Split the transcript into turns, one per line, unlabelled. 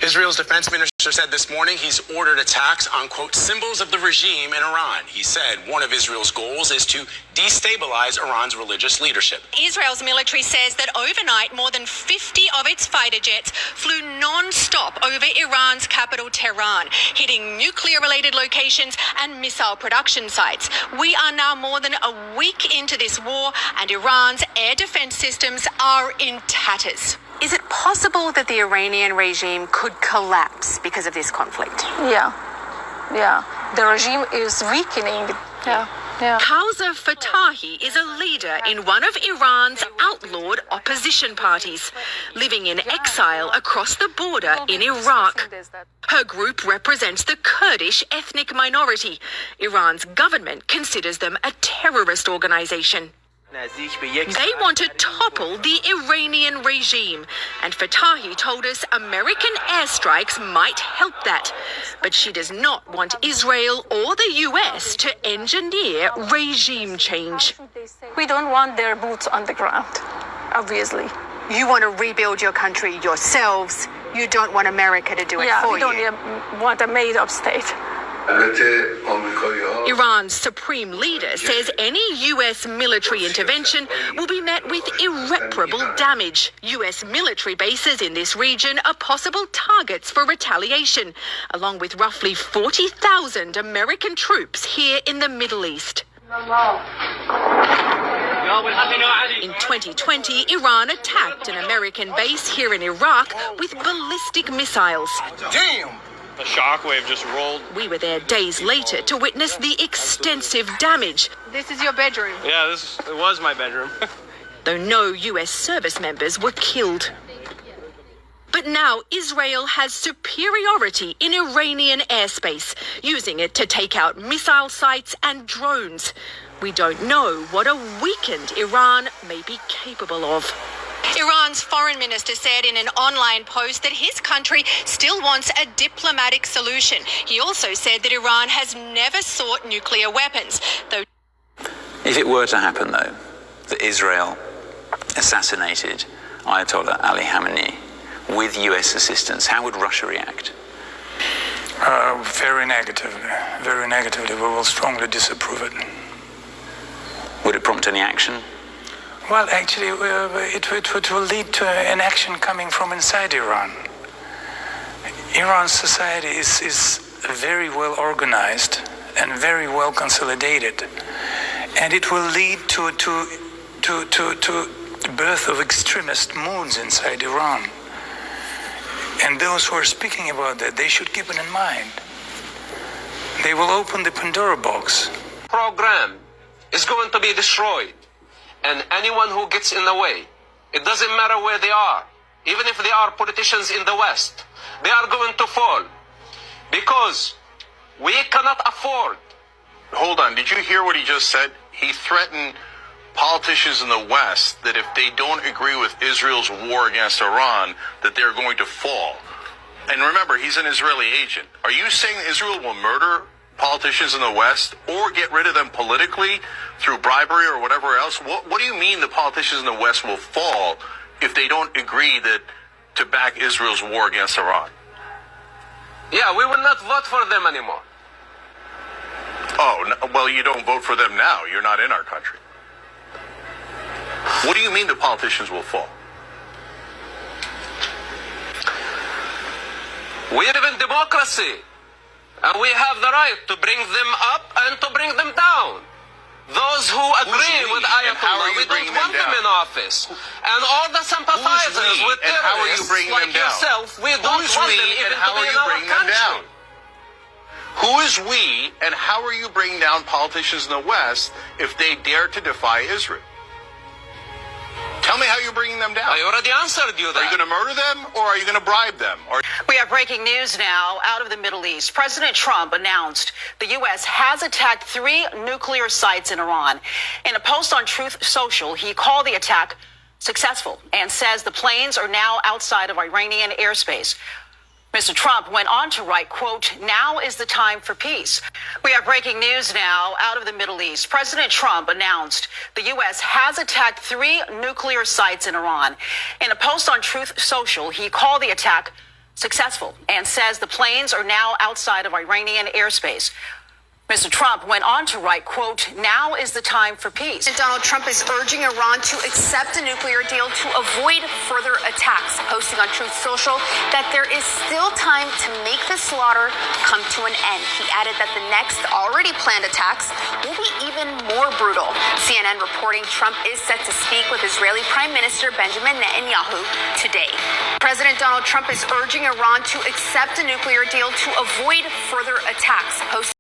Israel's defense minister said this morning he's ordered attacks on, quote, symbols of the regime in Iran. He said one of Israel's goals is to destabilize Iran's religious leadership.
Israel's military says that overnight, more than 50 of its fighter jets flew non-stop over Iran's capital, Tehran, hitting nuclear-related locations and missile production sites. We are now more than a week into this war, and Iran's air defense systems are in tatters. Is it possible that the Iranian regime could collapse because of this conflict?
Yeah. The regime is weakening. Yeah.
Kawsa Fatahi is a leader in one of Iran's outlawed opposition parties, living in exile across the border in Iraq. Her group represents the Kurdish ethnic minority. Iran's government considers them a terrorist organization. They want to topple the Iranian regime, and Fatahi told us American airstrikes might help that. But she does not want Israel or the US to engineer regime change.
We don't want their boots on the ground, obviously.
You want to rebuild your country yourselves. You don't want America to do it for you.
We don't want a made-up state.
Iran's supreme leader says any U.S. military intervention will be met with irreparable damage. U.S. military bases in this region are possible targets for retaliation, along with roughly 40,000 American troops here in the Middle East. In 2020, Iran attacked an American base here in Iraq with ballistic missiles.
Damn! The shockwave just rolled.
We were there days later to witness the extensive damage. This is your bedroom?
Yeah, it was my bedroom.
Though no U.S. service members were killed. But now Israel has superiority in Iranian airspace, using it to take out missile sites and drones. We don't know what a weakened Iran may be capable of. Iran's foreign minister said in an online post that his country still wants a diplomatic solution. He also said that Iran has never sought nuclear weapons, though.
If it were to happen, though, that Israel assassinated Ayatollah Ali Khamenei with US assistance, how would Russia react?
Very negatively. Very negatively. We will strongly disapprove it.
Would it prompt any action?
Well, actually, it will lead to an action coming from inside Iran. Iran's society is very well organized and very well consolidated, and it will lead to the birth of extremist moods inside Iran. And those who are speaking about that, they should keep it in mind. They will open the Pandora box.
Program is going to be destroyed. And anyone who gets in the way, it doesn't matter where they are, even if they are politicians in the West, they are going to fall. Because we cannot afford.
Hold on, did you hear what he just said? He threatened politicians in the West that if they don't agree with Israel's war against Iran, that they're going to fall. And remember, he's an Israeli agent. Are you saying Israel will murder politicians in the West or get rid of them politically through bribery or whatever else? What do you mean the politicians in the West will fall if they don't agree to back Israel's war against Iran?
Yeah, we will not vote for them anymore.
Oh, well, you don't vote for them now. You're not in our country. What do you mean the politicians will fall?
We live in democracy. And we have the right to bring them up and to bring them down. Those who agree with Ayatollah, we don't want them in office. And all the sympathizers with terrorists like yourself, we don't want them even to be in our country.
Who is we, and how are you bringing down politicians in the West if they dare to defy Israel? Tell me how you're bringing them down.
I already answered you that.
Are you going to murder them, or are you going to bribe them?
We have breaking news now out of the Middle East. President Trump announced the U.S. has attacked 3 nuclear sites in Iran. In a post on Truth Social, he called the attack successful and says the planes are now outside of Iranian airspace. Mr. Trump went on to write, quote, "Now is the time for peace." We have breaking news now out of the Middle East. President Trump announced the U.S. has attacked 3 nuclear sites in Iran. In a post on Truth Social, he called the attack successful and says the planes are now outside of Iranian airspace. Mr. Trump went on to write, quote, "Now is the time for peace."
Donald Trump is urging Iran to accept a nuclear deal to avoid further attacks, posting on Truth Social that there is still time to make the slaughter come to an end. He added that the next already planned attacks will be even more brutal. CNN reporting Trump is set to speak with Israeli Prime Minister Benjamin Netanyahu today. President Donald Trump is urging Iran to accept a nuclear deal to avoid further attacks, posting